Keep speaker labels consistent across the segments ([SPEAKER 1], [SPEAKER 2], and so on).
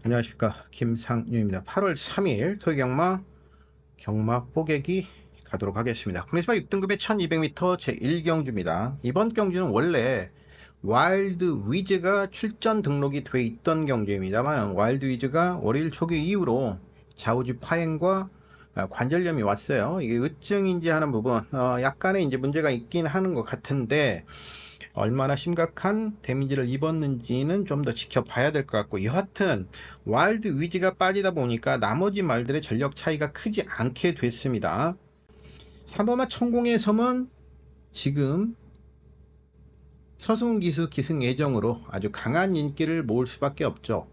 [SPEAKER 1] 안녕하십니까, 김상윤입니다. 8월 3일 토요경마 경마 뽀개기 가도록 하겠습니다. 국내시마 6등급의 1200m 제1경주입니다. 이번 경주는 원래 와일드 위즈가 출전 등록이 돼 있던 경주입니다만, 와일드 위즈가 월요일 초기 이후로 좌우지 파행과 관절염이 왔어요. 이게 으증인지 하는 부분 약간의 이제 문제가 있긴 하는 것 같은데, 얼마나 심각한 데미지를 입었는지는 좀 더 지켜봐야 될 것 같고, 여하튼 와일드 위즈가 빠지다 보니까 나머지 말들의 전력 차이가 크지 않게 됐습니다. 3번마 천공의 섬은 지금 서승훈 기수 기승 예정으로 아주 강한 인기를 모을 수밖에 없죠.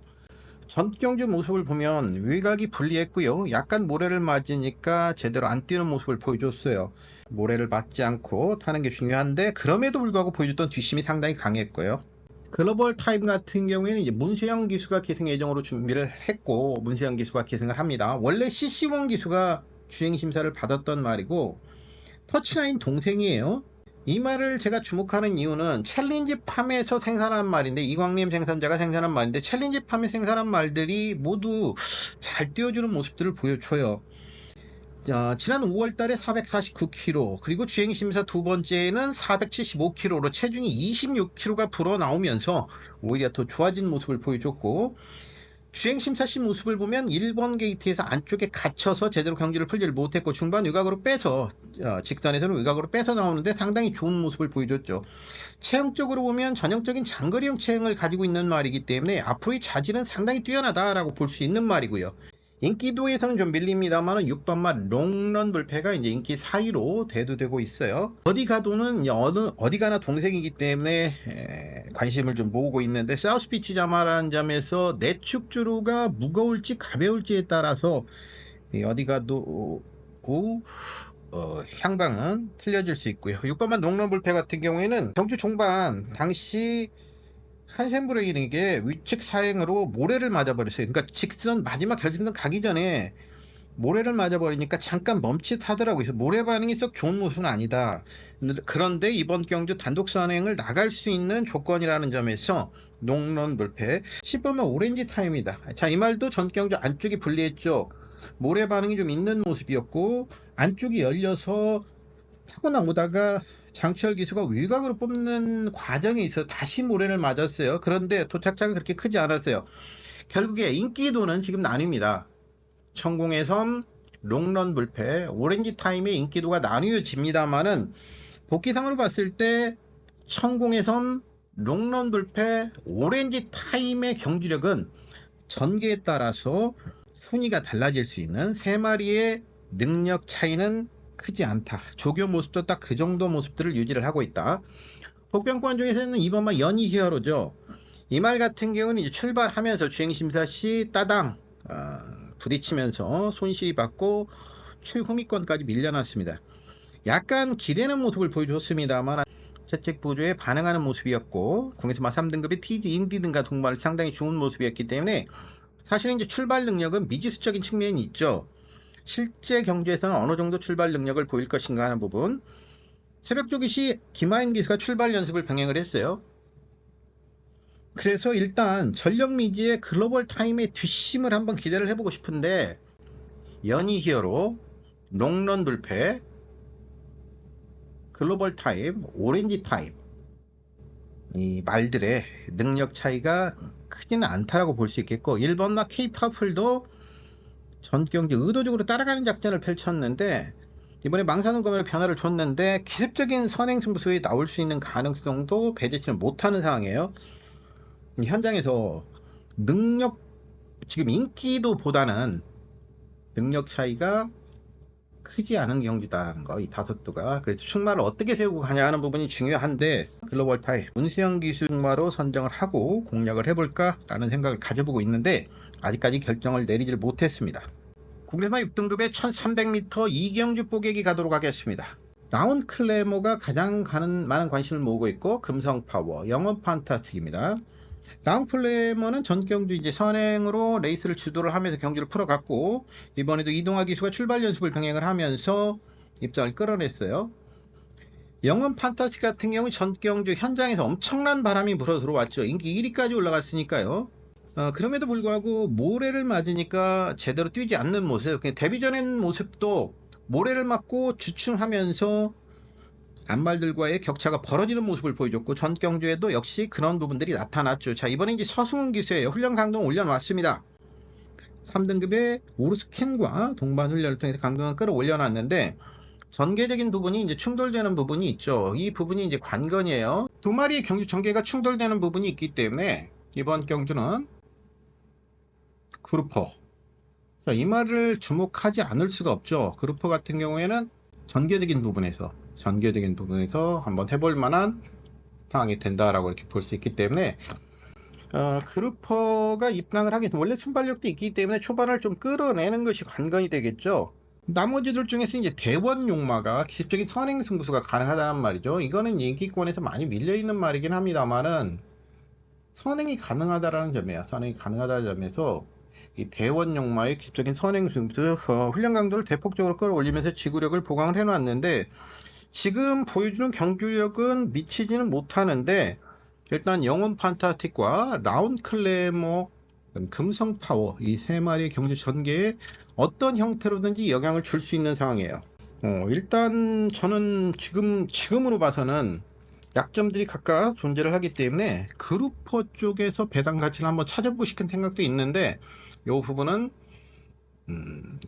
[SPEAKER 1] 전경주 모습을 보면 외곽이 불리했고요. 약간 모래를 맞으니까 제대로 안 뛰는 모습을 보여줬어요. 모래를 맞지 않고 타는 게 중요한데, 그럼에도 불구하고 보여줬던 뒷심이 상당히 강했고요. 글로벌 타임 같은 경우에는 이제 문세영 기수가 기승 예정으로 준비를 했고, 문세영 기수가 기승을 합니다. 원래 CC1 기수가 주행 심사를 받았던 말이고, 터치라인 동생이에요. 이 말을 제가 주목하는 이유는 챌린지 팜에서 생산한 말인데, 이광림 생산자가 생산한 말인데, 챌린지 팜에 생산한 말들이 모두 잘 띄워주는 모습들을 보여줘요. 지난 5월 달에 449kg, 그리고 주행심사 두 번째는 475kg로 체중이 26kg가 불어나오면서 오히려 더 좋아진 모습을 보여줬고, 주행심사 시 모습을 보면 1번 게이트에서 안쪽에 갇혀서 제대로 경기를 풀지를 못했고, 중반 외곽으로 빼서 직선에서는 외곽으로 빼서 나오는데 상당히 좋은 모습을 보여줬죠. 체형적으로 보면 전형적인 장거리형 체형을 가지고 있는 말이기 때문에 앞으로의 자질은 상당히 뛰어나다라고 볼 수 있는 말이고요. 인기도에서는 좀 밀립니다만 6번마 롱런 불패가 이제 인기 4위로 대두되고 있어요. 어디 가도는 어디 가나 동생이기 때문에 관심을 좀 모으고 있는데, 사우스피치 자마라는 점에서 내축주로가 무거울지 가벼울지에 따라서 어디 가도 향방은 틀려질 수 있고요. 6번마 롱런 불패 같은 경우에는 경주 종반 당시 한센브레인에게 위측 사행으로 모래를 맞아버렸어요. 그러니까 직선 마지막 결승선 가기 전에 모래를 맞아버리니까 잠깐 멈칫하더라고요. 그래서 모래 반응이 썩 좋은 모습은 아니다. 그런데 이번 경주 단독 선행을 나갈 수 있는 조건이라는 점에서 농런 불패 10번만 오렌지 타임이다. 자, 이 말도 전 경주 안쪽이 불리했죠. 모래 반응이 좀 있는 모습이었고, 안쪽이 열려서 타고 나오다가 장철 기수가 외곽으로 뽑는 과정에 있어 다시 모래를 맞았어요. 그런데 도착장이 그렇게 크지 않았어요. 결국에 인기도는 지금 나뉩니다. 천공의 섬, 롱런 불패, 오렌지 타임의 인기도가 나뉘어집니다만은, 복귀상으로 봤을 때 천공의 섬, 롱런 불패, 오렌지 타임의 경주력은 전개에 따라서 순위가 달라질 수 있는 세 마리의 능력 차이는 크지 않다. 조교 모습도 딱 그 정도 모습들을 유지를 하고 있다. 복병권 중에서는 2번마 연희 히어로죠. 이 말 같은 경우는 이제 출발하면서 주행심사 시 따당 부딪히면서 손실이 받고 추후미권까지 밀려났습니다. 약간 기대는 모습을 보여줬습니다만 채찍 부조에 반응하는 모습이었고, 국내시마 3등급의 TG 인디 등과 동반을 상당히 좋은 모습이었기 때문에 사실은 이제 출발 능력은 미지수적인 측면이 있죠. 실제 경주에서는 어느 정도 출발 능력을 보일 것인가 하는 부분. 새벽 조기 시 김하인 기수가 출발 연습을 병행을 했어요. 그래서 일단 전력 미지의 글로벌 타임의 뒷심을 한번 기대를 해보고 싶은데, 연희 히어로, 롱런 불패, 글로벌 타임, 오렌지 타임, 이 말들의 능력 차이가 크지는 않다라고 볼 수 있겠고, 1번마 K-파풀도 전 경기 의도적으로 따라가는 작전을 펼쳤는데, 이번에 망사능검을 변화를 줬는데 기습적인 선행 승부수에 나올 수 있는 가능성도 배제치는 못하는 상황이에요. 현장에서 능력, 지금 인기도보다는 능력 차이가 크지 않은 경주다라는 거, 이 다섯 두가. 그래서 충마를 어떻게 세우고 가냐 하는 부분이 중요한데, 글로벌 타임 문세영 기수 충마로 선정을 하고 공략을 해볼까 라는 생각을 가져보고 있는데, 아직까지 결정을 내리질 못했습니다. 국내시마 6등급의 1300m 이경주 뽀개기 가도록 하겠습니다. 라운 클레모가 가장 많은 관심을 모으고 있고, 금성파워, 영업 판타스틱입니다. 라운 클레모는 전 경주 이제 선행으로 레이스를 주도를 하면서 경주를 풀어갔고, 이번에도 이동화 기수가 출발 연습을 병행을 하면서 입장을 끌어냈어요. 영업 판타스틱 같은 경우 전 경주 현장에서 엄청난 바람이 불어 들어왔죠. 인기 1위까지 올라갔으니까요. 그럼에도 불구하고 모래를 맞으니까 제대로 뛰지 않는 모습, 데뷔 전의 모습도 모래를 맞고 주춤하면서 안말들과의 격차가 벌어지는 모습을 보여줬고, 전 경주에도 역시 그런 부분들이 나타났죠. 자, 이번에 이제 서승훈 기수예요. 훈련 강도는 올려놨습니다. 3등급의 오르스캔과 동반 훈련을 통해서 강도는 끌어올려놨는데, 전개적인 부분이 이제 충돌되는 부분이 있죠. 이 부분이 이제 관건이에요. 두 마리의 경주 전개가 충돌되는 부분이 있기 때문에 이번 경주는 그루퍼, 자, 이 말을 주목하지 않을 수가 없죠. 그루퍼 같은 경우에는 전개적인 부분에서 한번 해볼 만한 상황이 된다라고 이렇게 볼 수 있기 때문에, 그루퍼가 입당을 하게 되면 원래 순발력도 있기 때문에 초반을 좀 끌어내는 것이 관건이 되겠죠. 나머지들 중에서 이제 대원 용마가 기습적인 선행 승부수가 가능하다는 말이죠. 이거는 인기권에서 많이 밀려있는 말이긴 합니다만은 선행이 가능하다라는 점이에요. 선행이 가능하다는 점에서 이 대원 용마의 기습적인 선행 승부수, 훈련 강도를 대폭적으로 끌어올리면서 지구력을 보강을 해놨는데, 지금 보여주는 경주력은 미치지는 못하는데, 일단 영혼 판타스틱과 라운 클레모, 금성 파워, 이 세 마리의 경주 전개에 어떤 형태로든지 영향을 줄 수 있는 상황이에요. 일단 저는 지금으로 봐서는 약점들이 각각 존재를 하기 때문에 그루퍼 쪽에서 배당 가치를 한번 찾아보고 싶은 생각도 있는데, 이 부분은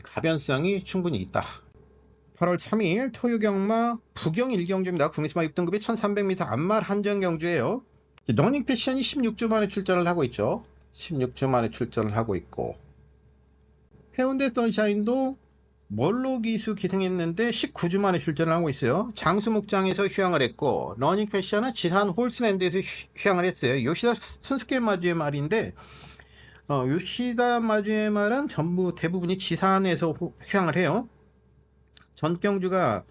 [SPEAKER 1] 가변성이 충분히 있다. 8월 3일 토요경마 부경 1경주입니다. 국내시마 6등급의 1300m 안말 한정 경주예요. 러닝 패션이 16주 만에 출전을 하고 있죠. 16주 만에 출전을 하고 있고, 해운대 선샤인도 멀로 기수 기승했는데 19주 만에 출전을 하고 있어요. 장수목장에서 휴양을 했고, 러닝 패션은 지산 홀스랜드에서 휴양을 했어요. 요시다 순스케 마주의 말인데, 요시다 마주의 말은 전부 대부분이 지산에서 휴양을 해요. 전 경주가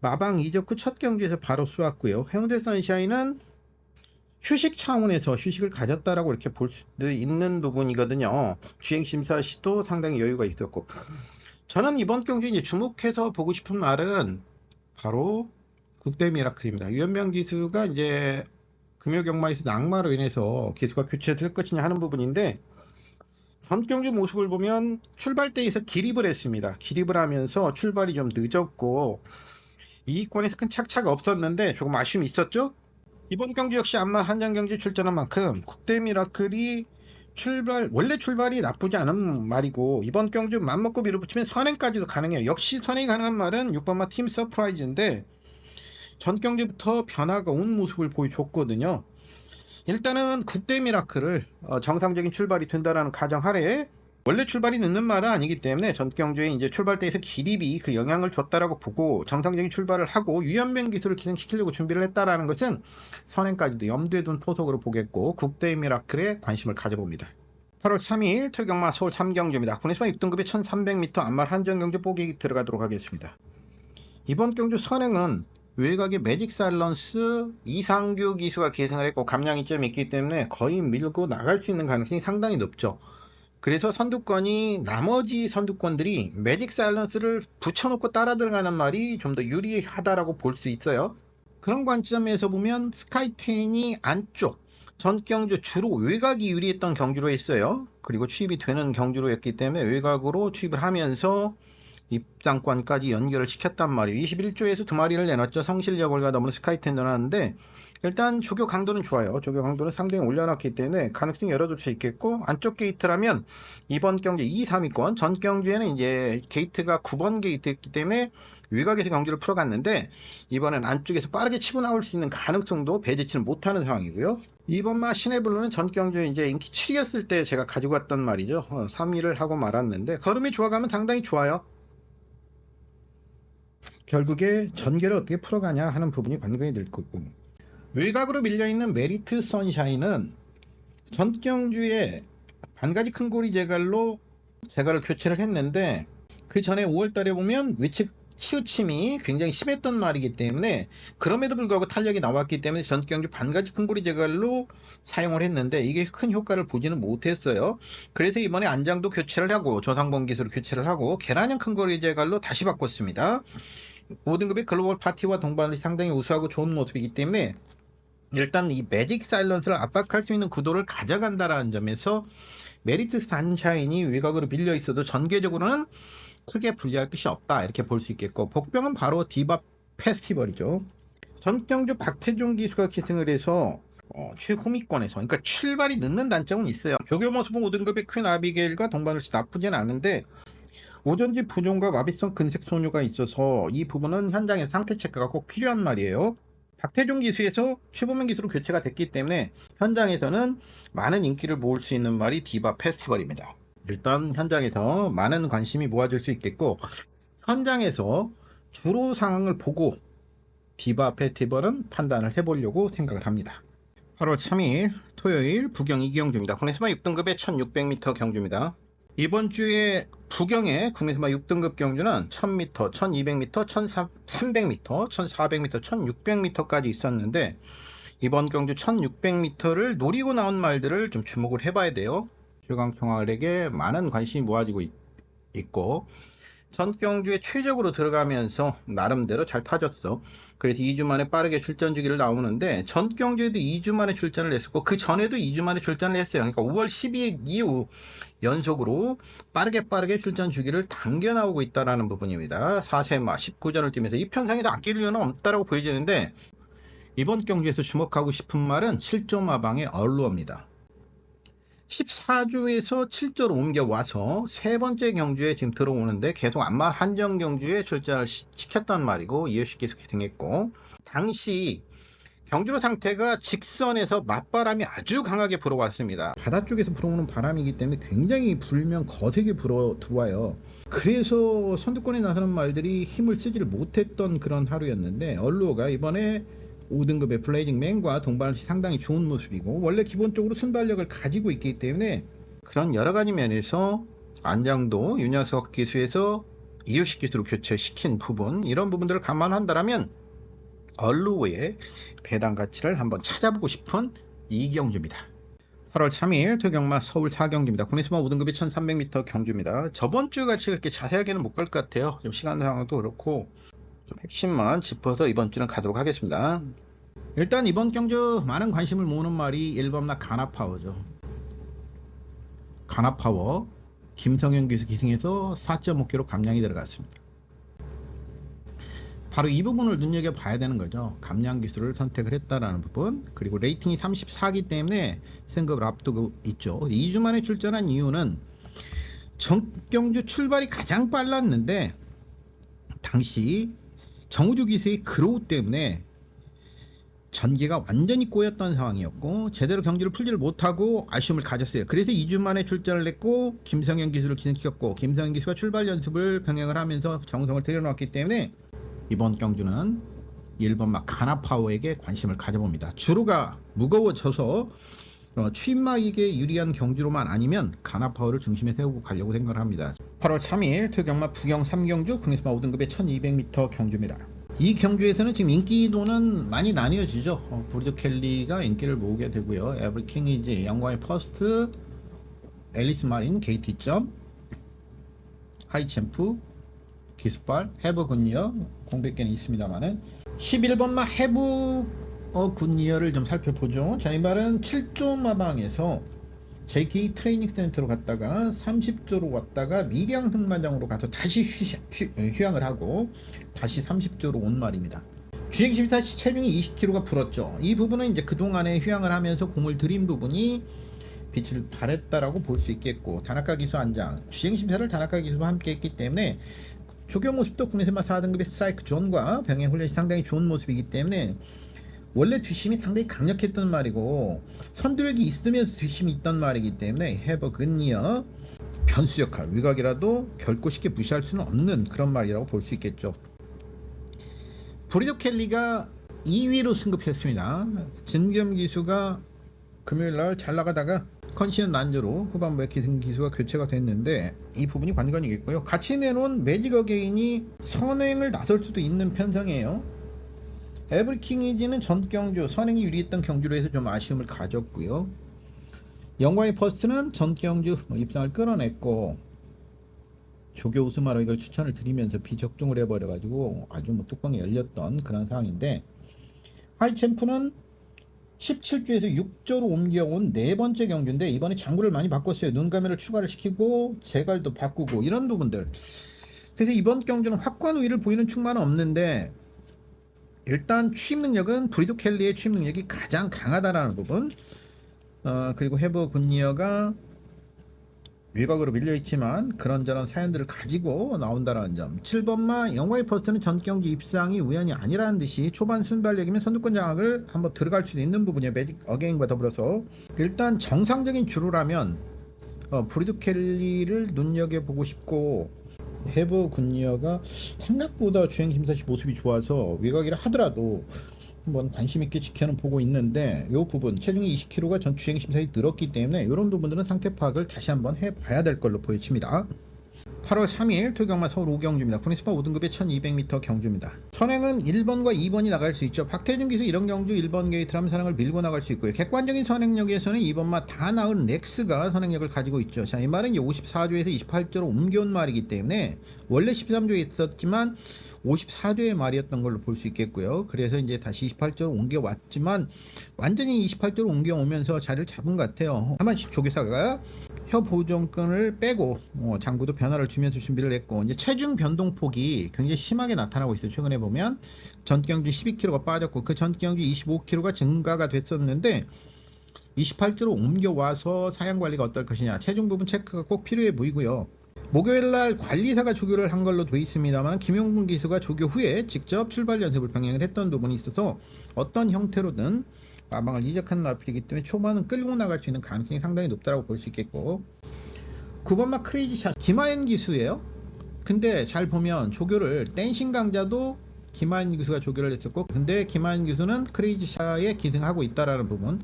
[SPEAKER 1] 마방 이적 후 첫 경주에서 바로 쏘았고요. 해운대 선샤인은 휴식 차원에서 휴식을 가졌다라고 이렇게 볼 수 있는 부분이거든요. 주행심사 시도 상당히 여유가 있었고, 저는 이번 경주 이제 주목해서 보고 싶은 말은 바로 국대 미라클입니다. 유현명 기수가 이제 금요경마에서 낙마로 인해서 기수가 교체될 것이냐 하는 부분인데, 전 경주 모습을 보면 출발대에서 기립을 했습니다. 기립을 하면서 출발이 좀 늦었고 이권에서 큰 착차가 없었는데 조금 아쉬움이 있었죠. 이번 경주 역시 안말 한정 경주 출전한 만큼 국대 미라클이 원래 출발이 나쁘지 않은 말이고, 이번 경주 맘먹고 밀어붙이면 선행까지도 가능해요. 역시 선행이 가능한 말은 6번마 팀 서프라이즈인데, 전 경주부터 변화가 온 모습을 보여줬거든요. 일단은 국대 미라클을 정상적인 출발이 된다라는 가정하에, 원래 출발이 늦는 말은 아니기 때문에 전 경주에 이제 출발대에서 기립이 그 영향을 줬다라고 보고 정상적인 출발을 하고 유연병 기술을 기능시키려고 준비를 했다라는 것은 선행까지도 염두에 둔 포석으로 보겠고, 국대 미라클에 관심을 가져봅니다. 8월 3일 토요경마 서울 3경주입니다. 국내시마 6등급의 1300m 안말 한정경주 뽀개기 들어가도록 하겠습니다. 이번 경주 선행은 외곽의 매직 사일런스 이상규 기수가 계승을 했고 감량이 좀 있기 때문에 거의 밀고 나갈 수 있는 가능성이 상당히 높죠. 그래서 선두권이, 나머지 선두권들이 매직 사일런스를 붙여놓고 따라 들어가는 말이 좀 더 유리하다라고 볼 수 있어요. 그런 관점에서 보면 스카이텐이 안쪽, 전 경주 주로 외곽이 유리했던 경주로 했어요. 그리고 취입이 되는 경주로였기 때문에 외곽으로 취입을 하면서 입장권까지 연결을 시켰단 말이에요. 21조에서 두 마리를 내놨죠. 성실여골과 더불어 스카이텐 넣어놨는데, 일단 조교 강도는 좋아요. 조교 강도는 상당히 올려놨기 때문에 가능성이 열어둘 수 있겠고, 안쪽 게이트라면 이번 경주 2, 3위권, 전 경주에는 이제 게이트가 9번 게이트였기 때문에 외곽에서 경주를 풀어갔는데, 이번엔 안쪽에서 빠르게 치고 나올 수 있는 가능성도 배제치는 못하는 상황이고요. 이번마 시내블루는 전 경주에 이제 인기 7위였을 때 제가 가지고 왔단 말이죠. 3위를 하고 말았는데 걸음이 좋아가면 상당히 좋아요. 결국에 전개를 어떻게 풀어가냐 하는 부분이 관건이 될 거고, 외곽으로 밀려있는 메리트 선샤인은 전경주에 반가지 큰 고리 제갈로 제갈을 교체를 했는데, 그 전에 5월달에 보면 외측 치우침이 굉장히 심했던 말이기 때문에, 그럼에도 불구하고 탄력이 나왔기 때문에 전경주 반가지 큰 고리 제갈로 사용을 했는데 이게 큰 효과를 보지는 못했어요. 그래서 이번에 안장도 교체를 하고 조상봉 기술을 교체를 하고 계란형 큰 고리 제갈로 다시 바꿨습니다. 5등급의 글로벌 파티와 동반을 상당히 우수하고 좋은 모습이기 때문에 일단 이 매직 사일런스를 압박할 수 있는 구도를 가져간다라는 점에서 메리트 산샤인이 외곽으로 밀려 있어도 전개적으로는 크게 불리할 것이 없다 이렇게 볼 수 있겠고, 복병은 바로 디바 페스티벌이죠. 전경주 박태종 기수가 기승을 해서 최후미권에서, 그러니까 출발이 늦는 단점은 있어요. 조교모 수봉 5등급의 퀸 아비게일과 동반을시 나쁘진 않은데 오전지 부종과 마비성 근색 소녀가 있어서 이 부분은 현장에서 상태 체크가 꼭 필요한 말이에요. 박태종 기수에서 최보명 기수로 교체가 됐기 때문에 현장에서는 많은 인기를 모을 수 있는 말이 디바 페스티벌입니다. 일단 현장에서 많은 관심이 모아질 수 있겠고, 현장에서 주로 상황을 보고 디바 페스티벌은 판단을 해보려고 생각을 합니다. 8월 3일 토요일 부경 2경주입니다. 국내세마 6등급의 1600m 경주입니다. 이번 주에 부경의 국내세마 6등급 경주는 1000m, 1200m, 1300m, 1400m, 1600m까지 있었는데 이번 경주 1600m를 노리고 나온 말들을 좀 주목을 해봐야 돼요. 최강총알에게 많은 관심이 모아지고 있고, 전 경주에 최적으로 들어가면서 나름대로 잘 타졌어. 그래서 2주 만에 빠르게 출전 주기를 나오는데, 전 경주에도 2주 만에 출전을 했었고 그 전에도 2주 만에 출전을 했어요. 그러니까 5월 12일 이후 연속으로 빠르게 출전 주기를 당겨 나오고 있다는 부분입니다. 4세마 19전을 뛰면서 이 편성에도 아낄 이유는 없다라고 보여지는데, 이번 경주에서 주목하고 싶은 말은 7조 마방의 얼루어입니다. 14조에서 7조로 옮겨와서 세 번째 경주에 지금 들어오는데 계속 안말 한정 경주에 출전을 시켰단 말이고, 이유식 계속 기승했고, 당시 경주로 상태가 직선에서 맞바람이 아주 강하게 불어왔습니다. 바다 쪽에서 불어오는 바람이기 때문에 굉장히 불면 거세게 불어 들어와요. 그래서 선두권에 나서는 말들이 힘을 쓰지를 못했던 그런 하루였는데, 얼루어가 이번에 5등급의 블레이징 맨과 동반시 상당히 좋은 모습이고, 원래 기본적으로 순발력을 가지고 있기 때문에 그런 여러가지 면에서 안장도 윤여석 기수에서 이유식 기수로 교체시킨 부분, 이런 부분들을 감안한다면 얼루어의 배당 가치를 한번 찾아보고 싶은 이경주입니다. 8월 3일 토경마 서울 4경주입니다. 국내수마 5등급의 1300m 경주입니다. 저번 주 같이 그렇게 자세하게는 못 갈 것 같아요. 좀 시간 상황도 그렇고 좀 핵심만 짚어서 이번 주는 가도록 하겠습니다. 일단 이번 경주 많은 관심을 모으는 말이 1번나 가나파워죠. 가나파워 김성현 기수 기승해서 4.5kg 감량이 들어갔습니다. 바로 이 부분을 눈여겨봐야 되는 거죠. 감량 기수를 선택을 했다라는 부분, 그리고 레이팅이 34기 때문에 승급을 앞두고 있죠. 2주 만에 출전한 이유는 전경주 출발이 가장 빨랐는데 당시 정우주 기수의 그로우 때문에 전개가 완전히 꼬였던 상황이었고 제대로 경기를 풀지를 못하고 아쉬움을 가졌어요. 그래서 2주 만에 출전을 했고 김성현 기수를 기승시켰고, 김성현 기수가 출발 연습을 병행을 하면서 정성을 들여놓았기 때문에 이번 경주는 1번마 가나파워에게 관심을 가져봅니다. 주로가 무거워져서 추임막에게 유리한 경주로만 아니면 가나파워를 중심에 세우고 가려고 생각을 합니다. 8월 3일 토경마 부경 3경주 국내수마 5등급의 1200m 경주입니다. 이 경주에서는 지금 인기도는 많이 나뉘어지죠. 브리드 켈리가 인기를 모으게 되고요. 에브리킹이지, 영광의 퍼스트, 앨리스 마린, 게이티점, 하이챔프, 기스발, 해브 굿니어 공백견이 있습니다만은 11번마 해브 굿니어를 좀 살펴보죠. 자, 이 말은 7조 마방에서 JK 트레이닝 센터로 갔다가 30조로 왔다가 밀양 승마장으로 가서 다시 휴양을 하고 다시 30조로 온 말입니다. 주행심사 시 체중이 20kg가 불었죠. 이 부분은 이제 그동안에 휴양을 하면서 공을 들인 부분이 빛을 발했다라고 볼 수 있겠고, 다나카 기수 안장 주행심사를 다나카 기수와 함께 했기 때문에 조경 모습도 국내세마 4등급의 스트라이크 존과 병행 훈련이 상당히 좋은 모습이기 때문에 원래 뒷심이 상당히 강력했던 말이고 선두력이 있으면서 뒷심이 있던 말이기 때문에 해버 근니어 변수 역할, 위각이라도 결코 쉽게 무시할 수는 없는 그런 말이라고 볼 수 있겠죠. 브리더 켈리가 2위로 승급했습니다. 진겸 기수가 금요일날 잘 나가다가 컨디션 난조로 후반부에 기수가 교체가 됐는데 이 부분이 관건이겠고요. 같이 내놓은 매직 어게인이 선행을 나설 수도 있는 편성이에요. 에브리킹이지는 전 경주 선행이 유리했던 경주로 해서 좀 아쉬움을 가졌고요. 영광의 퍼스트는 전 경주 입상을 끌어냈고 조교 우스마로 이걸 추천을 드리면서 비적중을 해버려가지고 아주 뚜껑이 열렸던 그런 상황인데, 하이챔프는
[SPEAKER 2] 17조에서 6조로 옮겨온 네 번째 경주인데 이번에 장구를 많이 바꿨어요. 눈감이를 추가를 시키고 제갈도 바꾸고 이런 부분들. 그래서 이번 경주는 확고한 우위를 보이는 충만은 없는데 일단 취임 능력은 브리도 켈리의 취임 능력이 가장 강하다라는 부분. 그리고 해버 굿니어가 외곽으로 밀려있지만 그런저런 사연들을 가지고 나온다는 점. 7번마 영화의 퍼스트는 전 경기 입상이 우연이 아니라는 듯이 초반 순발력이면 선두권 장악을 한번 들어갈 수도 있는 부분이에요. 매직 어게인과 더불어서 일단 정상적인 주로라면 브리드 켈리를 눈여겨보고 싶고 해버 굿니어가 생각보다 주행 심사시 모습이 좋아서 외곽이라 하더라도 한번 관심 있게 지켜는 보고 있는데 이 부분 체중이 20kg가 전 주행 심사에 늘었기 때문에 이런 부분들은 상태 파악을 다시 한번 해봐야 될 걸로 보여집니다. 8월 3일 토경마 서울 5경주입니다. 구니스파 5등급의 1200m 경주입니다. 선행은 1번과 2번이 나갈 수 있죠. 박태준 기수 이런 경주 1번 게이트라면 선행을 밀고 나갈 수 있고요. 객관적인 선행력에서는 2번마 다 나은 렉스가 선행력을 가지고 있죠. 자, 이 말은 54조에서 28조로 옮겨온 말이기 때문에 원래 13조에 있었지만 54조의 말이었던 걸로 볼 수 있겠고요. 그래서 이제 다시 28조로 옮겨왔지만 완전히 28조로 옮겨오면서 자리를 잡은 것 같아요. 하만식 조교사가 혀 보정끈을 빼고 장구도 변화를 주면서 준비를 했고 이제 체중 변동폭이 굉장히 심하게 나타나고 있어요. 최근에 보면 전경주 12kg가 빠졌고 그 전경주 25kg가 증가가 됐었는데 28kg 옮겨와서 사양 관리가 어떨 것이냐 체중 부분 체크가 꼭 필요해 보이고요. 목요일날 관리사가 조교를 한 걸로 돼 있습니다만 김용근 기수가 조교 후에 직접 출발 연습을 병행을 했던 부분이 있어서 어떤 형태로든 마방을 이적하는 나필이기 때문에 초반은 끌고 나갈 수 있는 가능성이 상당히 높다고 볼 수 있겠고 9번마 크레이지샷 김하연 기수예요. 근데 잘 보면 조교를 댄싱 강자도 김하연 기수가 조교를 했었고 근데 김하연 기수는 크레이지샷에 기승하고 있다라는 부분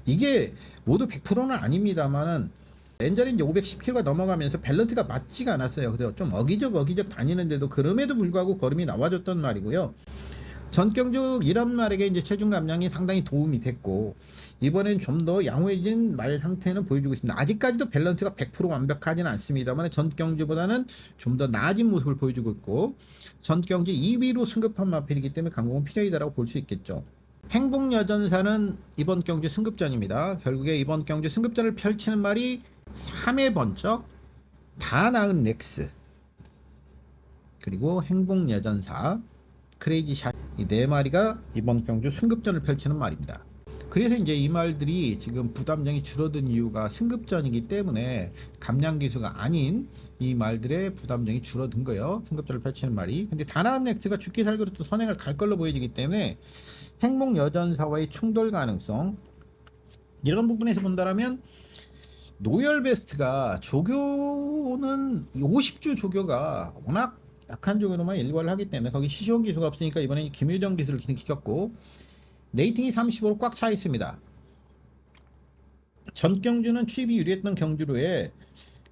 [SPEAKER 2] 이게 모두 100%는 아닙니다만은 엔젤이 이제 510kg가 넘어가면서 밸런스가 맞지가 않았어요. 그래서 좀 어기적 다니는데도 그럼에도 불구하고 걸음이 나와줬던 말이고요. 전경주 이런 말에게 이제 체중 감량이 상당히 도움이 됐고 이번엔 좀 더 양호해진 말 상태는 보여주고 있습니다. 아직까지도 밸런스가 100% 완벽하지는 않습니다만 전경주보다는 좀 더 나아진 모습을 보여주고 있고 전경주 2위로 승급한 마필이기 때문에 강공은 필요이다라고 볼 수 있겠죠. 행복여전사는 이번 경주 승급전입니다. 결국에 이번 경주 승급전을 펼치는 말이 3회 번쩍 다 나은 렉스 그리고 행복여전사 크레이지샷 이 네 마리가 이번 경주 승급전을 펼치는 말입니다. 그래서 이제 이 말들이 지금 부담량이 줄어든 이유가 승급전이기 때문에 감량 기수가 아닌 이 말들의 부담량이 줄어든 거예요. 승급전을 펼치는 말이. 근데 다나은 렉스가 죽기 살기로 또 선행을 갈 걸로 보여지기 때문에 행복여전사와의 충돌 가능성 이런 부분에서 본다라면 노열베스트가 조교는 50주 조교가 워낙 약한 조교로만 일과를 하기 때문에 거기 시시원 기수가 없으니까 이번에 김유정 기수를 기승시켰고 레이팅이 35로 꽉 차 있습니다. 전경주는 취입이 유리했던 경주로에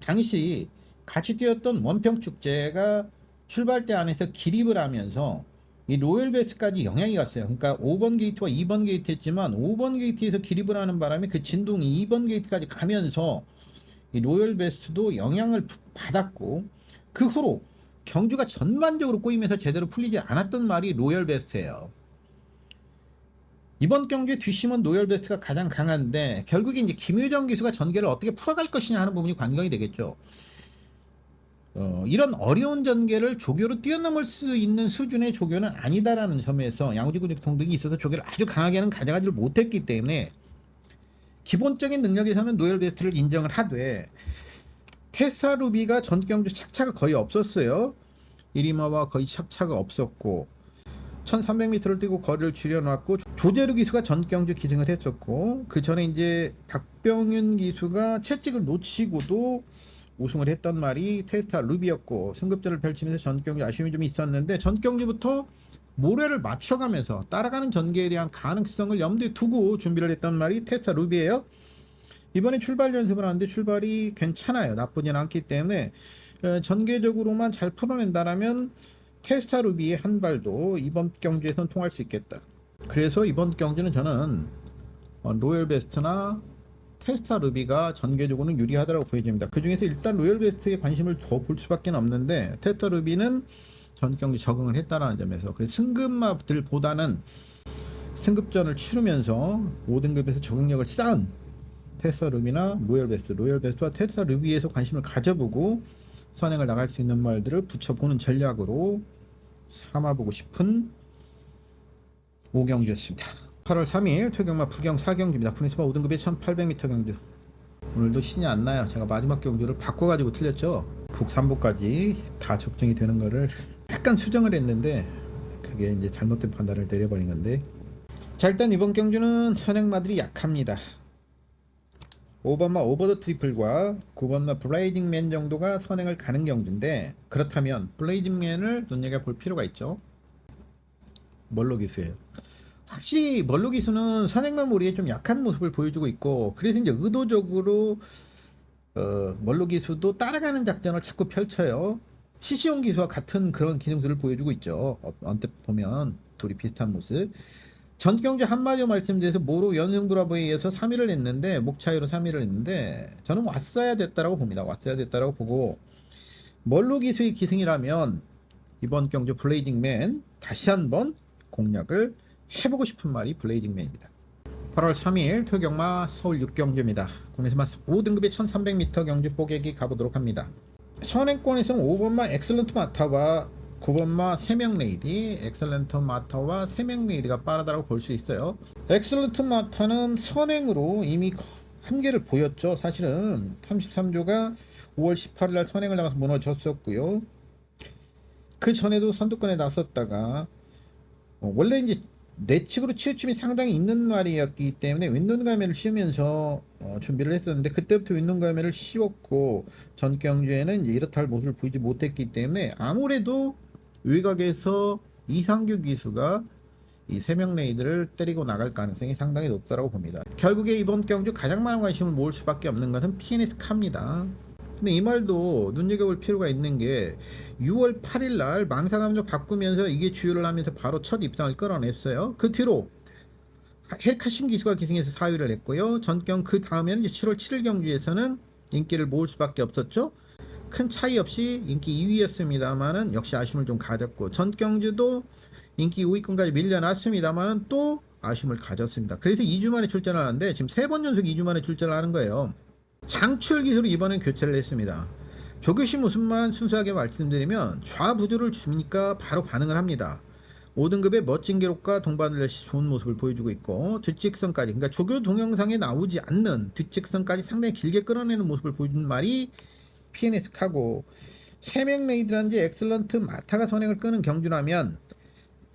[SPEAKER 2] 당시 같이 뛰었던 원평축제가 출발대 안에서 기립을 하면서 이 로열베스트까지 영향이 갔어요. 그러니까 5번 게이트와 2번 게이트 했지만 5번 게이트에서 기립을 하는 바람에 그 진동이 2번 게이트까지 가면서 이 로열베스트도 영향을 받았고 그 후로 경주가 전반적으로 꼬이면서 제대로 풀리지 않았던 말이 로열베스트예요. 이번 경주의 뒷심은 노열베스트가 가장 강한데 결국에 이제 김유정 기수가 전개를 어떻게 풀어갈 것이냐 하는 부분이 관건이 되겠죠. 이런 어려운 전개를 조교로 뛰어넘을 수 있는 수준의 조교는 아니다라는 점에서 양우지 근육 통증이 있어서 조교를 아주 강하게는 가져가지를 못했기 때문에 기본적인 능력에서는 노열베스트를 인정을 하되 테사 루비가 전경주 착차가 거의 없었어요. 이리마와 거의 착차가 없었고 1300m를 뛰고 거리를 줄여놨고 조재루 기수가 전경주 기승을 했었고 그 전에 이제 박병윤 기수가 채찍을 놓치고도 우승을 했던 말이 테스타 루비였고 승급전을 펼치면서 전경주 아쉬움이 좀 있었는데 전경주부터 모래를 맞춰가면서 따라가는 전개에 대한 가능성을 염두에 두고 준비를 했던 말이 테스타 루비예요. 이번에 출발 연습을 하는데 출발이 괜찮아요. 나쁘진 않기 때문에 전개적으로만 잘 풀어낸다라면 테스타 루비의 한 발도 이번 경주에선 통할 수 있겠다. 그래서 이번 경주는 저는 로열베스트나 테스타 루비가 전개적으로는 유리하다고 보여집니다. 그 중에서 일단 로열베스트에 관심을 더 볼 수밖에 없는데 테스타 루비는 전 경주 적응을 했다는 점에서 그래서 승급마들보다는 승급전을 치르면서 5등급에서 적응력을 쌓은 테스라 루비나 로열 베스트와 테스라 루비에서 관심을 가져보고 선행을 나갈 수 있는 말들을 붙여보는 전략으로 삼아보고 싶은 5경주였습니다. 8월 3일 토경마 부경 4경주입니다. 쿠니스바 5등급의 1800m 경주. 오늘도 신이 안 나요. 제가 마지막 경주를 바꿔가지고 틀렸죠. 북삼보까지 다 적중이 되는 거를 약간 수정을 했는데 그게 이제 잘못된 판단을 내려버린 건데, 자, 일단 이번 경주는 선행마들이 약합니다. 5번마 오버 더 트리플과 9번마 블레이징맨 정도가 선행을 가는 경주인데, 그렇다면 블레이징맨을 눈여겨볼 필요가 있죠. 멀로기수예요. 확실히 멀로기수는 선행만 모리에 좀 약한 모습을 보여주고 있고, 그래서 이제 의도적으로 멀로기수도 따라가는 작전을 자꾸 펼쳐요. CC용 기수와 같은 그런 기능들을 보여주고 있죠. 언뜻 보면 둘이 비슷한 모습. 전 경주 한마디로 말씀드려서 모로 연승 브라보에 의해서 3위를 했는데, 목 차이로 3위를 했는데, 저는 왔어야 됐다라고 봅니다. 왔어야 됐다라고 보고, 멀로 기수의 기승이라면 이번 경주 블레이징맨 다시 한번 공략을 해보고 싶은 말이 블레이징맨입니다. 8월 3일 토경마 서울 6경주입니다. 국내에서만 5등급의 1300m 경주 뽀개기 가보도록 합니다. 선행권에서는 5번마 엑셀런트 마타와 9번마 세명레이디, 엑셀런트 마타와 세명레이디가 빠르다고 볼 수 있어요. 엑셀런트 마타는 선행으로 이미 한계를 보였죠. 사실은 33조가 5월 18일 선행을 나가서 무너졌었고요. 그 전에도 선두권에 나섰다가 원래 이제 내측으로 치우침이 상당히 있는 말이었기 때문에 윗눈 가면을 씌우면서 준비를 했었는데, 그때부터 윗눈 가면을 씌웠고 전 경주에는 이제 이렇다 할 모습을 보이지 못했기 때문에 아무래도 외곽에서 이상규 기수가 이 세명 레이드를 때리고 나갈 가능성이 상당히 높다고 봅니다. 결국에 이번 경주 가장 많은 관심을 모을 수밖에 없는 것은 PNS 카입니다. 근데 이 말도 눈여겨볼 필요가 있는 게 6월 8일 날 망사감정 바꾸면서 이게 주요를 하면서 바로 첫 입상을 끌어냈어요. 그 뒤로 헬카심 기수가 기승해서 4위를 했고요. 전경 그 다음에는 이제 7월 7일 경주에서는 인기를 모을 수밖에 없었죠. 큰 차이 없이 인기 2위였습니다만은 역시 아쉬움을 좀 가졌고, 전 경주도 인기 5위권까지 밀려났습니다만은 또 아쉬움을 가졌습니다. 그래서 2주 만에 출전을 하는데 지금 3번 연속 2주 만에 출전을 하는 거예요. 장출 기수로 이번엔 교체를 했습니다. 조교시 모습만 순수하게 말씀드리면 좌부조를 주니까 바로 반응을 합니다. 5등급의 멋진 기록과 동반을 내시 좋은 모습을 보여주고 있고, 뒷직선까지, 그러니까 조교 동영상에 나오지 않는 뒷직선까지 상당히 길게 끌어내는 모습을 보여주는 말이 PNS 카고, 세명 레이드란지 엑셀런트 마타가 선행을 끄는 경주라면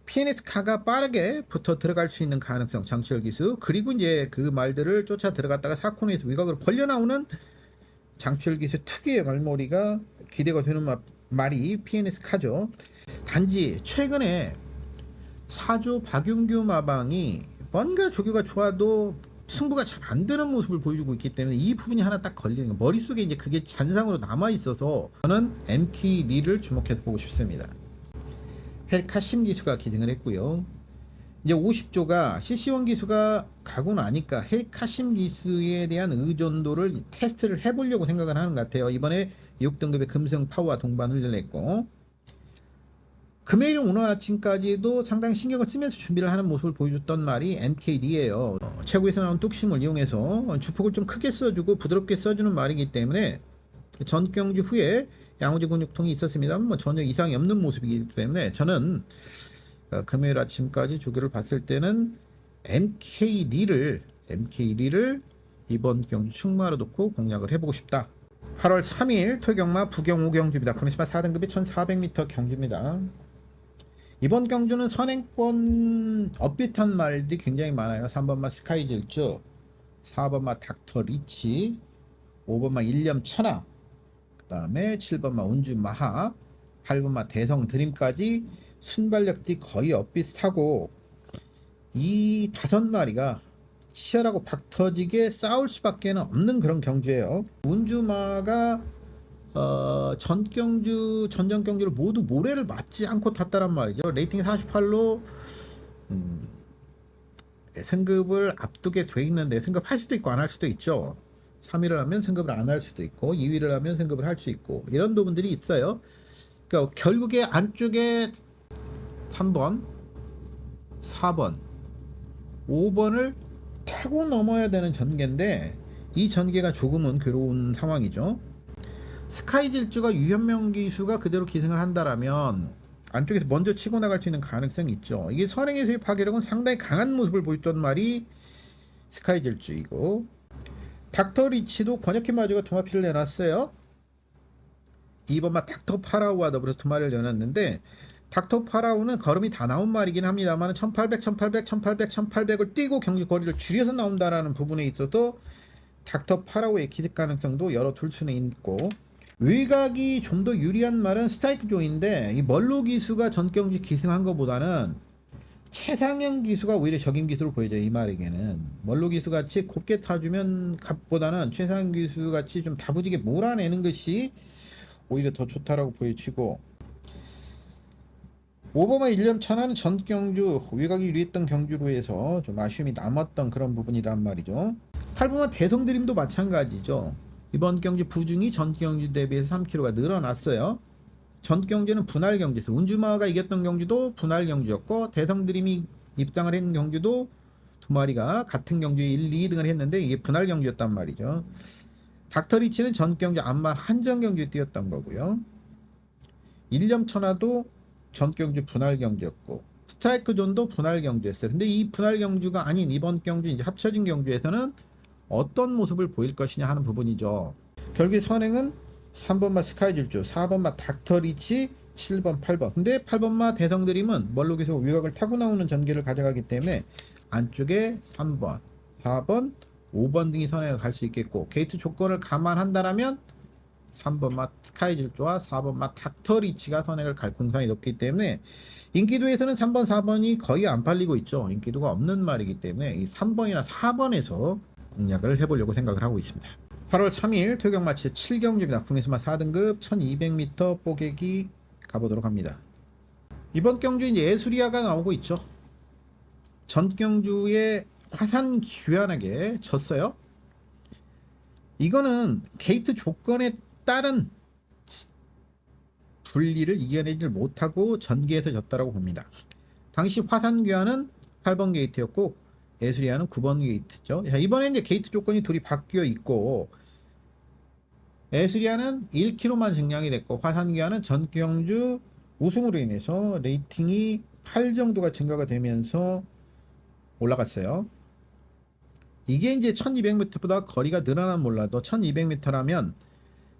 [SPEAKER 2] PNS 카가 빠르게 붙어 들어갈 수 있는 가능성, 장치열 기수, 그리고 이제 그 말들을 쫓아 들어갔다가 사코너에서 위각으로 벌려 나오는 장치열 기수 특유의 말머리가 기대가 되는 말이 PNS 카죠. 단지 최근에 사조 박윤규 마방이 뭔가 조교가 좋아도 승부가 잘 안 되는 모습을 보여주고 있기 때문에 이 부분이 하나 딱 걸리는 거, 머릿속에 이제 그게 잔상으로 남아 있어서 저는 MT 리를 주목해서 보고 싶습니다. 헬카심 기수가 기승을 했고요. 이제 50조가 CC1 기수가 가고 나니까 헬카심 기수에 대한 의존도를 테스트를 해보려고 생각을 하는 것 같아요. 이번에 6등급의 금성 파워와 동반을 냈고, 금요일 오늘 아침까지도 상당히 신경을 쓰면서 준비를 하는 모습을 보여줬던 말이 MKD예요. 최고에서 나온 뚝심을 이용해서 주폭을 좀 크게 써주고 부드럽게 써주는 말이기 때문에 전 경주 후에 양호지 근육통이 있었습니다만 뭐 전혀 이상이 없는 모습이기 때문에 저는 금요일 아침까지 조교를 봤을 때는 MK리를 이번 경주 충마로 놓고 공략을 해보고 싶다. 8월 3일 토경마 부경 5경주입니다. 쿠니스바 4등급이 1400m 경주입니다. 이번 경주는 선행권 엇비슷한 말들이 굉장히 많아요. 3번마 스카이질주, 4번마 닥터 리치, 5번마 일념 천하, 그 다음에 7번마 운주 마하, 8번마 대성 드림까지 순발력들이 거의 엇비슷하고, 이 5마리가 치열하고 박터지게 싸울 수밖에 없는 그런 경주예요. 운주마가 전전 경주를 모두 모래를 맞지 않고 탔다란 말이죠. 레이팅이 48로 승급을 앞두게 돼 있는데, 승급할 수도 있고 안 할 수도 있죠. 3위를 하면 승급을 안 할 수도 있고 2위를 하면 승급을 할 수 있고, 이런 부분들이 있어요. 그러니까 결국에 안쪽에 3번, 4번, 5번을 타고 넘어야 되는 전개인데 이 전개가 조금은 괴로운 상황이죠. 스카이 질주가 유현명 기수가 그대로 기승을 한다라면 안쪽에서 먼저 치고 나갈 수 있는 가능성이 있죠. 이게 선행에서의 파괴력은 상당히 강한 모습을 보였던 말이 스카이 질주이고, 닥터 리치도 권혁희 마주가 두 마피를 내놨어요. 2번마 닥터 파라우와 더불어서 두 마리를 내놨는데, 닥터 파라우는 걸음이 다 나온 말이긴 합니다만 1800, 1800, 1800, 1800을 뛰고 경기 거리를 줄여서 나온다라는 부분에 있어서 닥터 파라우의 기습 가능성도 열어둘 수는 있고, 외곽이 좀 더 유리한 말은 스트라이크 존인데 이 멀로 기수가 전 경기 기승한 것보다는 최상현 기수가 오히려 적임 기수로 보여져요. 이 말에게는 멀로 기수 같이 곱게 타주면 값보다는 최상현 기수 같이 좀 다부지게 몰아내는 것이 오히려 더 좋다라고 보여지고, 5번과 1년 천하는 전 경주 외곽이 유리했던 경주로 해서 좀 아쉬움이 남았던 그런 부분이란 말이죠. 8번과 대성드림도 마찬가지죠. 이번 경주 부중이 전 경주 대비해서 3kg가 늘어났어요. 전 경주는 분할 경주에서 운주마가 이겼던 경주도 분할 경주였고, 대성드림이 입장을 했는 경주도 두 마리가 같은 경주에 1, 2등을 했는데 이게 분할 경주였단 말이죠. 닥터리치는 전 경주 암말 한정 경주에 뛰었던 거고요. 1년 천하도 전 경주 분할 경주였고, 스트라이크 존도 분할 경주였어요. 근데 이 분할 경주가 아닌 이번 경주 이제 합쳐진 경주에서는 어떤 모습을 보일 것이냐 하는 부분이죠. 결국에 선행은 3번마 스카이 질주, 4번마 닥터 리치, 7번, 8번. 근데 8번마 대성드림은 멀로 계속 외곽을 타고 나오는 전개를 가져가기 때문에 안쪽에 3번, 4번, 5번 등이 선행을 갈 수 있겠고, 게이트 조건을 감안한다라면 3번마 스카이 질주와 4번마 닥터 리치가 선행을 갈 공산이 높기 때문에 인기도에서는 3번, 4번이 거의 안 팔리고 있죠. 인기도가 없는 말이기 때문에 이 3번이나 4번에서 공략을 해보려고 생각을 하고 있습니다. 8월 3일 토경 마치 7경주입니다. 국내수마 4등급 1200m 뽀개기 가보도록 합니다. 이번 경주 이제 에수리아가 나오고 있죠. 전 경주에 화산 귀환하게 졌어요. 이거는 게이트 조건에 따른 분리를 이겨내질 못하고 전개에서 졌다라고 봅니다. 당시 화산 귀환은 8번 게이트였고 에수리아는 9번 게이트죠. 자, 이번에 이제 게이트 조건이 둘이 바뀌어 있고, 에수리아는 1km만 증량이 됐고, 화산귀환은 전 경주 우승으로 인해서 레이팅이 8 정도가 증가가 되면서 올라갔어요. 이게 이제 1200m보다 거리가 늘어난 몰라도 1200m라면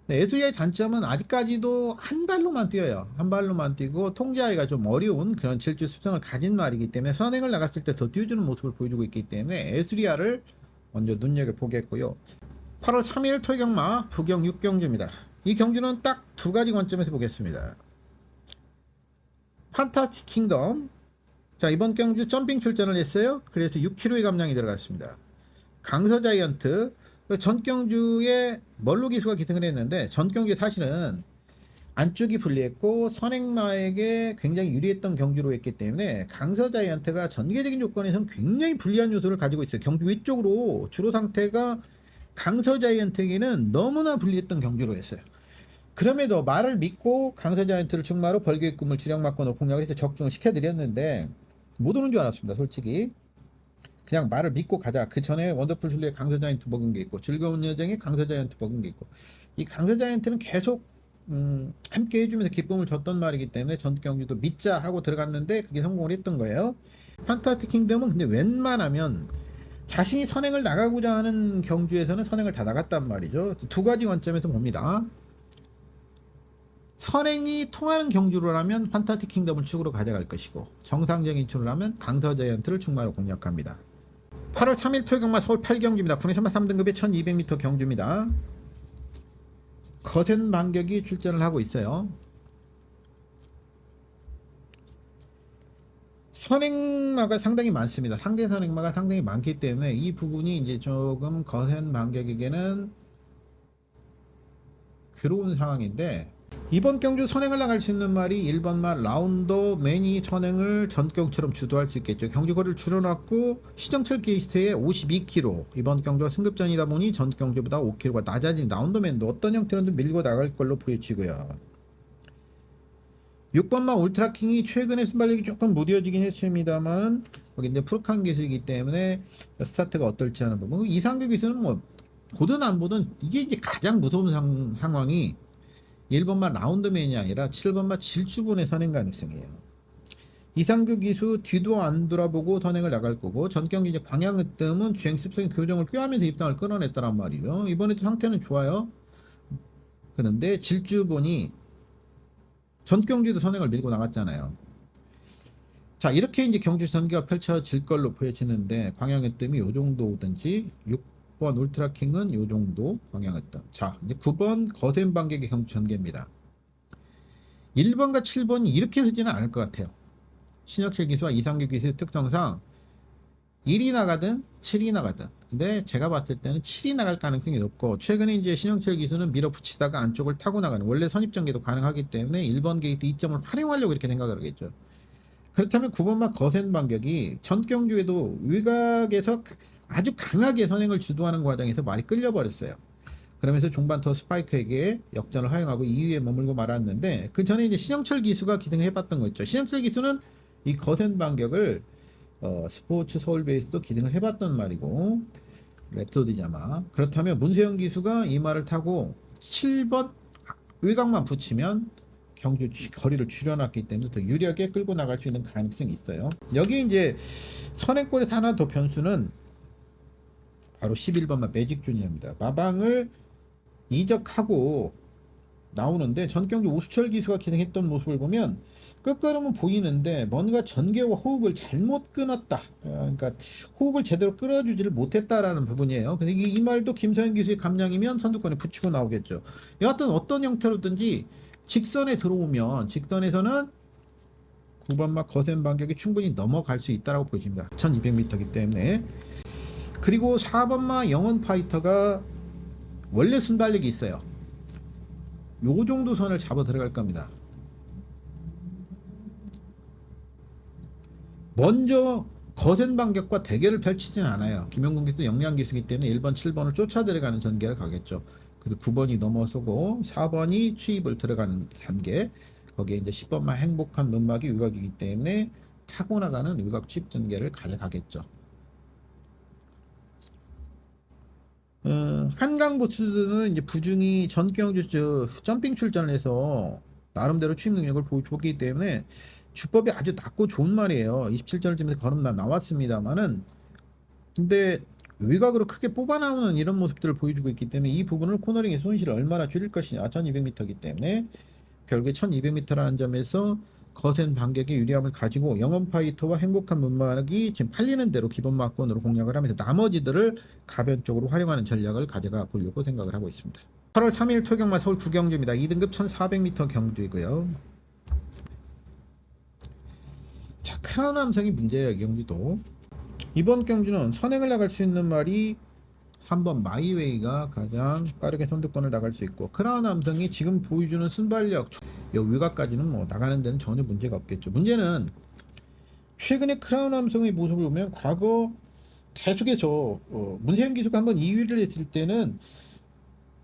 [SPEAKER 2] 에수리아의 단점은 아직까지도 한 발로만 뛰어요. 한 발로만 뛰고 통제하기가 좀 어려운 그런 질주 습성을 가진 말이기 때문에 선행을 나갔을 때 더 띄워주는 모습을 보여주고 있기 때문에 에수리아를 먼저 눈여겨보겠고요. 8월 3일 토경마 부경 6경주입니다. 이 경주는 딱 두 가지 관점에서 보겠습니다. 판타스틱 킹덤. 자, 이번 경주 점핑 출전을 했어요. 그래서 6kg의 감량이 들어갔습니다. 강서 자이언트. 전 경주에 멀로 기수가 기승을 했는데 전 경주에 사실은 안쪽이 불리했고 선행마에게 굉장히 유리했던 경주로 했기 때문에 강서 자이언트가 전개적인 조건에서는 굉장히 불리한 요소를 가지고 있어요. 경주 위쪽으로 주로 상태가 강서 자이언트에게는 너무나 불리했던 경주로 했어요. 그럼에도 말을 믿고 강서 자이언트를 충마로 벌교의 꿈을 주력막건으로 공략을 해서 적중을 시켜드렸는데 못 오는 줄 알았습니다. 솔직히 그냥 말을 믿고 가자. 그 전에 원더풀 줄리에 강서 자이언트 먹은 게 있고 즐거운 여정에 강서 자이언트 먹은 게 있고, 이 강서 자이언트는 계속 함께 해주면서 기쁨을 줬던 말이기 때문에 전 경주도 믿자 하고 들어갔는데 그게 성공을 했던 거예요. 판타스틱 킹덤은 근데 웬만하면 자신이 선행을 나가고자 하는 경주에서는 선행을 다 나갔단 말이죠. 두 가지 관점에서 봅니다. 선행이 통하는 경주로라면 판타스틱 킹덤을 축으로 가져갈 것이고, 정상적인 축으로라면 강서 자이언트를 충마로 공략합니다. 8월 3일 토요경마 서울 8경주입니다. 국내 3등급의 1200m 경주입니다. 거센 반격이 출전을 하고 있어요. 선행마가 상당히 많습니다. 상대 선행마가 상당히 많기 때문에 이 부분이 이제 조금 거센 반격에게는 괴로운 상황인데, 이번 경주 선행을 나갈 수 있는 말이 1번마 라운더 매니 선행을 전경처럼 주도할 수 있겠죠. 경주 거리를 줄여놨고 시정철 게이트에 52km, 이번 경주가 승급전이다 보니 전 경주보다 5km가 낮아진 라운더맨도 어떤 형태로든 밀고 나갈 걸로 보여지고요. 6번마 울트라킹이 최근에 순발력이 조금 무뎌지긴 했습니다만 거기 이제 프로칸 기수이기 때문에 스타트가 어떨지 하는 부분. 이상규 기수는 뭐 보든 안 보든 이게 이제 가장 무서운 상황이 1번만 라운드맨이 아니라 7번만 질주분의 선행 가능성이에요. 이상규 기수 뒤도 안 돌아보고 선행을 나갈 거고, 전 경기 이제 방향을 뜸은 주행 습성의 교정을 꾀하면서 입상을 끌어냈다란 말이에요. 이번에도 상태는 좋아요. 그런데 질주분이 전 경기도 선행을 밀고 나갔잖아요. 자, 이렇게 이제 경주 전개가 펼쳐질 걸로 보여지는데, 방향의 뜸이 요 정도든지 6번 울트라킹은 요 정도 방향의 뜸. 자, 이제 9번 거센 반격의 경주 전개입니다. 1번과 7번이 이렇게 서지는 않을 것 같아요. 신혁철 기수와 이상규 기수의 특성상 1이 나가든 7이 나가든, 근데 제가 봤을 때는 7이 나갈 가능성이 높고, 최근에 이제 신영철 기수는 밀어붙이다가 안쪽을 타고 나가는 원래 선입전개도 가능하기 때문에 1번 게이트 2점을 활용하려고 이렇게 생각을 하겠죠. 그렇다면 9번만 거센 반격이 전경주에도 위각에서 아주 강하게 선행을 주도하는 과정에서 말이 끌려버렸어요. 그러면서 종반터 스파이크에게 역전을 허용하고 2위에 머물고 말았는데, 그 전에 이제 신영철 기수가 기등해봤던 거 있죠. 신영철 기수는 이 거센 반격을 스포츠 서울 베이스도 기등을 해봤던 말이고, 랩소디냐마. 그렇다면 문세영 기수가 이 말을 타고 7번 외곽만 붙이면 경주 거리를 줄여놨기 때문에 더 유리하게 끌고 나갈 수 있는 가능성이 있어요. 여기 이제 선행골에서 하나 더 변수는 바로 11번만 매직 주니어입니다. 마방을 이적하고 나오는데, 전경주 오수철 기수가 기능했던 모습을 보면 끝걸음은 보이는데 뭔가 전개와 호흡을 잘못 끊었다. 그러니까 호흡을 제대로 끌어주지를 못했다라는 부분이에요. 근데 이 말도 김서현 기수의 감량이면 선두권에 붙이고 나오겠죠. 여하튼 어떤 형태로든지 직선에 들어오면 직선에서는 9번막 거센 반격이 충분히 넘어갈 수 있다고 보여집니다. 1200m이기 때문에. 그리고 4번마 영원 파이터가 원래 순발력이 있어요. 요 정도 선을 잡아 들어갈 겁니다. 먼저 거센 반격과 대결을 펼치진 않아요. 김영gun 기수도 영양 기수이기 때문에 1번, 7번을 쫓아 들어가는 전개를 가겠죠. 그래서 9번이 넘어서고 4번이 추입을 들어가는 단계. 거기에 이제 10번만 행복한 눈막이 위각이기 때문에 타고 나가는 위각 추입 전개를 가져가겠죠. 한강 보스는 이제 부중이 전경주 점핑 출전을 해서 나름대로 추입 능력을 보여줬기 때문에 주법이 아주 낮고 좋은 말이에요. 27전을 뛰면서 걸음나 나왔습니다만은, 근데 외곽으로 크게 뽑아 나오는 이런 모습들을 보여주고 있기 때문에 이 부분을 코너링의 손실을 얼마나 줄일 것이냐. 1200m이기 때문에 결국에 1200m라는 점에서 거센 반격의 유리함을 가지고 영원 파이터와 행복한 문막이 지금 팔리는 대로 기본 막권으로 공략을 하면서 나머지들을 가변 쪽으로 활용하는 전략을 가져가 보려고 생각을 하고 있습니다. 8월 3일 토경마 서울 9경주입니다. 2등급 1400m 경주이고요. 자, 크라운 함성이 문제예요. 경주도 이번 경주는 선행을 나갈 수 있는 말이 3번 마이웨이가 가장 빠르게 선두권을 나갈 수 있고, 크라운 함성이 지금 보여주는 순발력, 요 위각까지는 뭐 나가는 데는 전혀 문제가 없겠죠. 문제는 최근에 크라운 함성의 모습을 보면 과거 계속해서 문세영 기수가 한번 2위를 했을 때는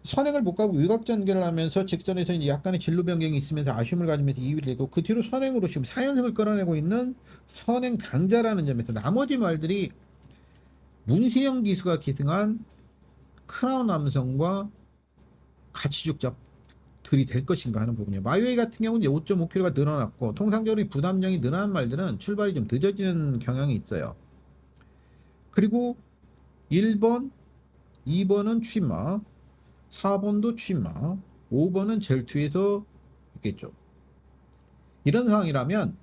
[SPEAKER 2] 선행을 못 가고 위각 전개를 하면서 직선에서 이제 약간의 진로 변경이 있으면서 아쉬움을 가지면서 2위를 했고, 그 뒤로 선행으로 지금 4연승을 끌어내고 있는 선행 강자라는 점에서 나머지 말들이 문세영 기수가 기승한 크라운 함성과 같이 죽잡들이 될 것인가 하는 부분이에요. 마이웨이 같은 경우는 이제 5.5km가 늘어났고, 통상적으로 부담량이 늘어난 말들은 출발이 좀 늦어지는 경향이 있어요. 그리고 1번, 2번은 취마, 4번도 취마, 5번은 제일 뒤에서 있겠죠. 이런 상황이라면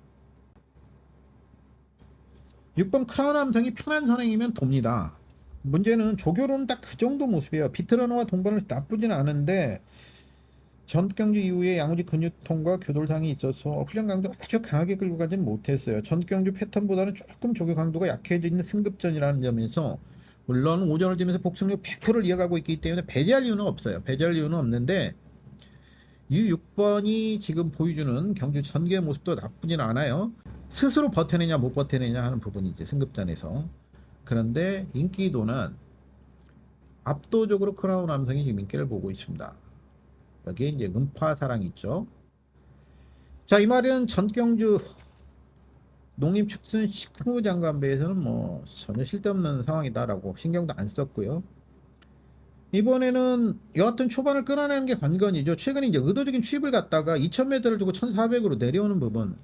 [SPEAKER 2] 6번 크라운 함성이 편한 선행이면 돕니다. 문제는 조교로는 딱 그 정도 모습이에요. 비트러너와 동반을 나쁘진 않은데 전경주 이후에 양우지 근육통과 교돌상이 있어서 훈련 강도를 아주 강하게 끌고 가지는 못했어요. 전경주 패턴보다는 조금 조교 강도가 약해져 있는 승급전이라는 점에서, 물론 오전을 뛰면서 복승력 100%를 이어가고 있기 때문에 배제할 이유는 없어요. 배제할 이유는 없는데 이 6번이 지금 보여주는 경주 전개의 모습도 나쁘진 않아요. 스스로 버텨내냐 못 버텨내냐 하는 부분이 이제 승급전에서. 그런데 인기도는 압도적으로 크라운 함성이 지금 인기를 보고 있습니다. 여기에 이제 음파사랑 있죠. 자, 이 말은 전경주 농림축산식품부 장관배에서는 뭐 전혀 쓸데없는 상황이다라고 신경도 안 썼고요. 이번에는 여하튼 초반을 끌어내는 게 관건이죠. 최근에 이제 의도적인 추입을 갖다가 2,000m를 두고 1,400으로 내려오는 부분.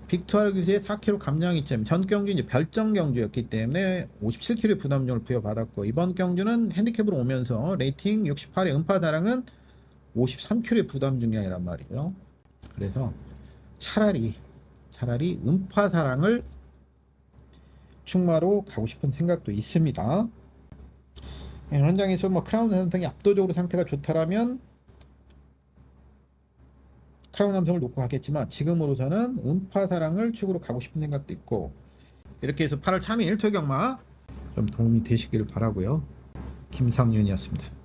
[SPEAKER 2] 빅투아르 기세의 4kg 감량이점. 전 경주 이제 별정 경주였기 때문에 57kg의 부담종을 부여받았고, 이번 경주는 핸디캡으로 오면서 레이팅 68의 음파다랑은 53kg의 부담중량이란 말이에요. 그래서 차라리 음파사랑을 충마로 가고 싶은 생각도 있습니다. 현장에서 뭐 크라운 삼성이 압도적으로 상태가 좋다라면 크라운 삼성을 놓고 가겠지만, 지금으로서는 음파사랑을 축으로 가고 싶은 생각도 있고, 이렇게 해서 8월 3일 토경마 좀 도움이 되시길 바라고요. 김상윤이었습니다.